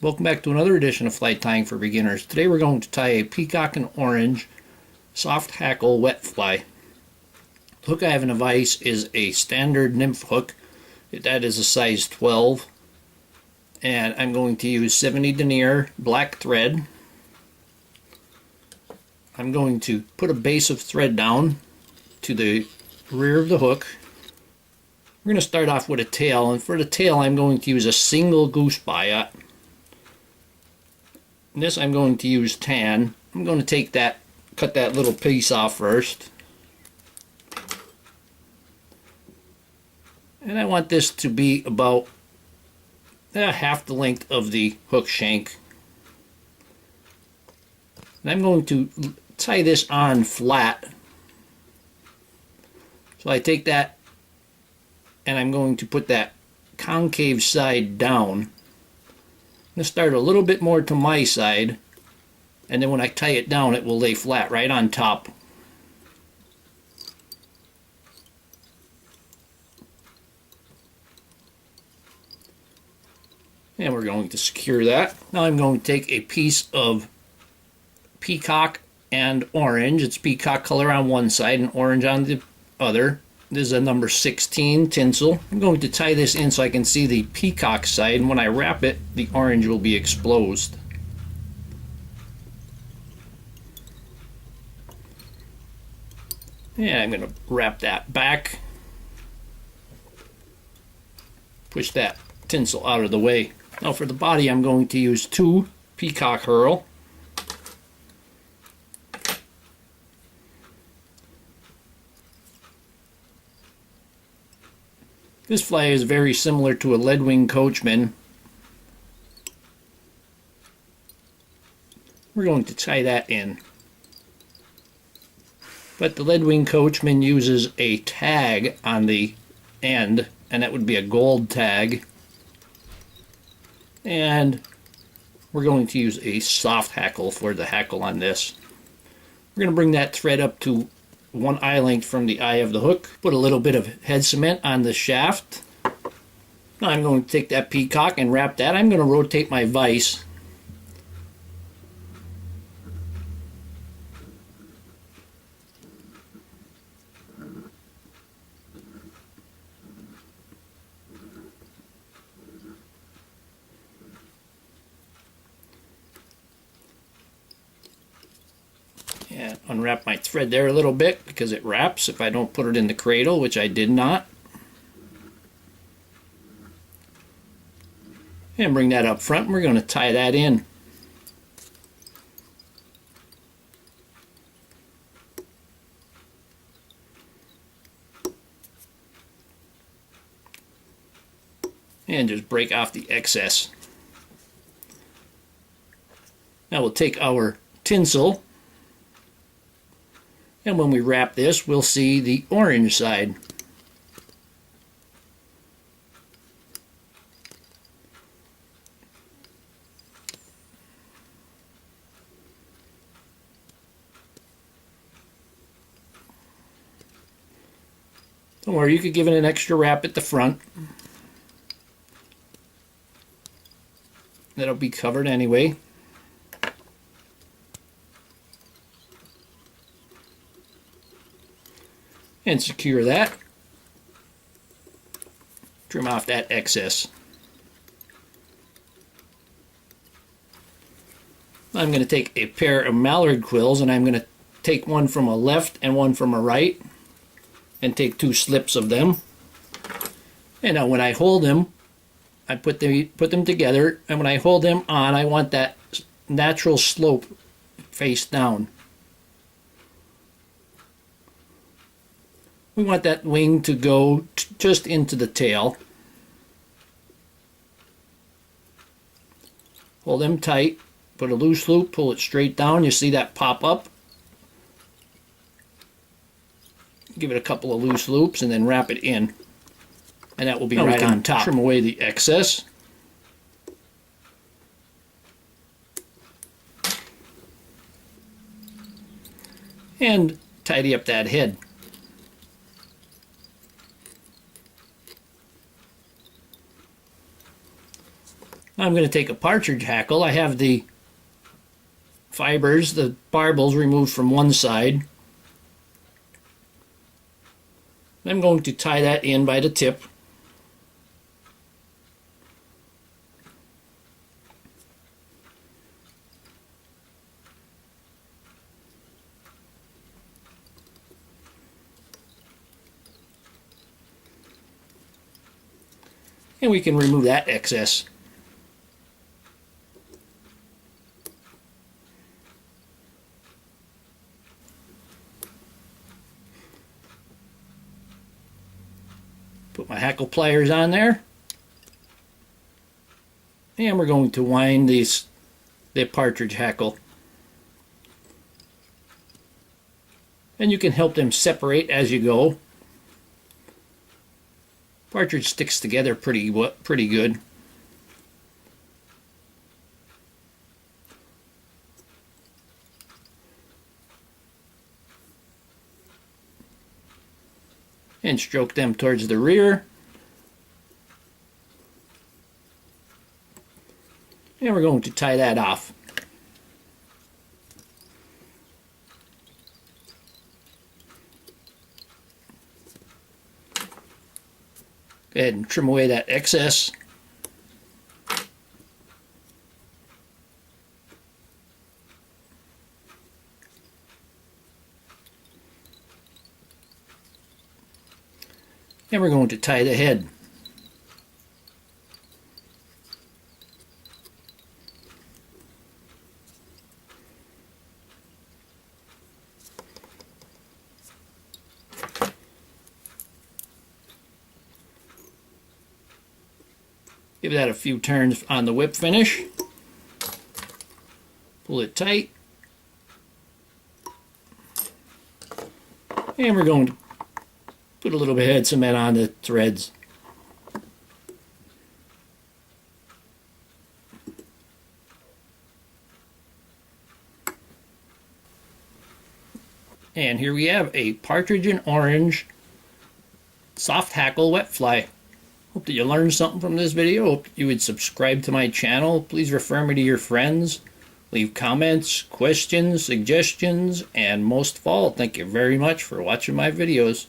Welcome back to another edition of Fly Tying for Beginners. Today we're going to tie a Peacock and Orange Soft Hackle Wet fly. The hook I have in a vise is a standard Nymph hook. That is a size 12. And I'm going to use 70 denier black thread. I'm going to put a base of thread down to the rear of the hook. We're going to start off with a tail, and for the tail I'm going to use a single Goose Biot. In this I'm going to use tan. I'm going to cut that little piece off first. And I want this to be about half the length of the hook shank. And I'm going to tie this on flat. So I take that and I'm going to put that concave side down. I'm going to start a little bit more to my side, and then when I tie it down it will lay flat right on top. And we're going to secure that. Now I'm going to take a piece of Peacock and Orange. It's Peacock color on one side and Orange on the other. This is a number 16 Tinsel. I'm going to tie this in so I can see the Peacock side, and when I wrap it, the orange will be exposed. And I'm going to wrap that back. Push that tinsel out of the way. Now for the body I'm going to use 2 Peacock Herl. This fly is very similar to a leadwing coachman. We're going to tie that in. But the leadwing coachman uses a tag on the end, and that would be a gold tag. And we're going to use a soft hackle for the hackle on this. We're going to bring that thread up to 1 eye length from the eye of the hook. Put a little bit of head cement on the shaft. Now I'm going to take that Peacock and wrap that. I'm going to rotate my vise. And unwrap my thread there a little bit because it wraps if I don't put it in the cradle, which I did not. And bring that up front, and we're going to tie that in. And just break off the excess. Now we'll take our tinsel, and when we wrap this, we'll see the orange side. Don't worry, you could give it an extra wrap at the front. That'll be covered anyway. And secure that. Trim off that excess. I'm going to take a pair of Mallard quills, and I'm going to take one from a left and one from a right, and take 2 slips of them. And now when I hold them, I put them together, and when I hold them on, I want that natural slope face down. We want that wing to go just into the tail. Hold them tight, put a loose loop, pull it straight down. You see that pop up? Give it a couple of loose loops and then wrap it in. And that will be right on top. Trim away the excess. And tidy up that head. I'm going to take a partridge hackle. I have the fibers, the barbels removed from one side. I'm going to tie that in by the tip. And we can remove that excess. Put my hackle pliers on there. And we're going to wind the partridge hackle. And you can help them separate as you go. Partridge sticks together pretty good. And stroke them towards the rear. And we're going to tie that off. Go ahead and trim away that excess. And we're going to tie the head. Give that a few turns on the whip finish. Pull it tight. And we're going to put a little bit of head cement on the threads. And here we have a partridge and orange soft hackle wet fly. Hope that you learned something from this video. Hope you would subscribe to my channel. Please refer me to your friends. Leave comments, questions, suggestions, and most of all, thank you very much for watching my videos.